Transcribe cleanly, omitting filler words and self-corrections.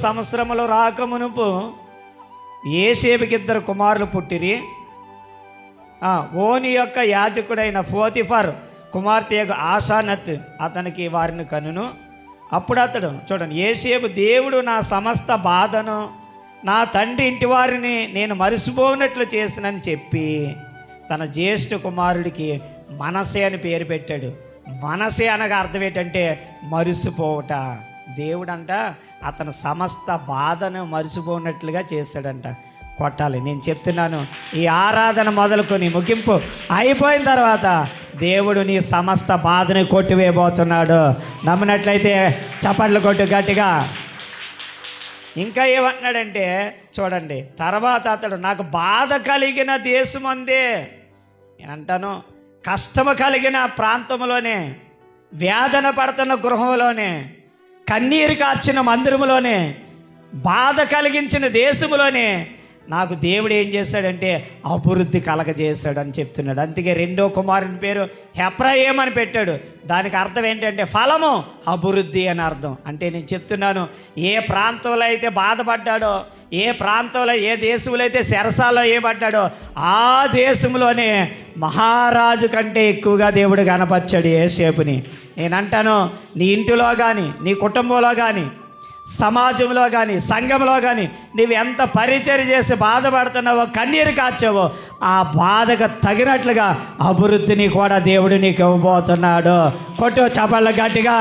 సంవత్సరములు రాకమునుపు యోసేపుకి 2 కుమారులు పుట్టిరి. ఓని యొక్క యాజకుడైన పోతిఫర్ కుమార్తె ఆషానత్ అతనికి వారిని కనును. అప్పుడు అతడు చూడండి, యోసేపు దేవుడు నా సమస్త బాధను నా తండ్రి ఇంటి వారిని నేను మరిసిపోనట్లు చేసినని చెప్పి తన జ్యేష్ఠ కుమారుడికి మనసే అని పేరు పెట్టాడు. మనసే అనగా అర్థం ఏంటంటే మరిసిపోవట. దేవుడంట అతను సమస్త బాధను మరిసిపోనట్లుగా చేశాడంట. కొట్టాలి. నేను చెప్తున్నాను, ఈ ఆరాధన మొదలుకొని ముగింపు అయిపోయిన తర్వాత దేవుడు నీ సమస్త బాధని కొట్టివేయబోతున్నాడు. నమ్మినట్లయితే చప్పట్లు కొట్టు గట్టిగా. ఇంకా ఏమంటున్నాడంటే చూడండి, తర్వాత అతడు నాకు బాధ కలిగిన దేశమందే, నేను అంటాను కష్టము కలిగిన ప్రాంతంలోనే, వేదన పడుతున్న గృహంలోనే, కన్నీరు కార్చిన మందిరంలోనే, బాధ కలిగించిన దేశంలోనే నాకు దేవుడు ఏం చేశాడంటే అభివృద్ధి కలగజేశాడు అని చెప్తున్నాడు. అందుకే 2వ కుమారుని పేరు ఎఫ్రాయిము అని పెట్టాడు. దానికి అర్థం ఏంటంటే ఫలము, అభివృద్ధి అని అర్థం. అంటే నేను చెప్తున్నాను, ఏ ప్రాంతంలో అయితే బాధపడ్డాడో, ఏ ప్రాంతంలో ఏ దేశంలో అయితే చెరసాల్లో ఏపడ్డాడో ఆ దేశంలోనే మహారాజు కంటే ఎక్కువగా దేవుడు కనపరిచాడు యోసేపుని. నేనంటాను, నీ ఇంటిలో కానీ, నీ కుటుంబంలో కానీ, సమాజంలో కానీ, సంఘంలో కానీ నీవు ఎంత పరిచర్య చేసి బాధపడుతున్నావో, కన్నీరు కార్చావో, ఆ బాధకు తగినట్లుగా అభివృద్ధిని కూడా దేవుడు నీకు ఇవ్వబోతున్నాడు. కొట్టు చపళ్ళ గట్టిగా.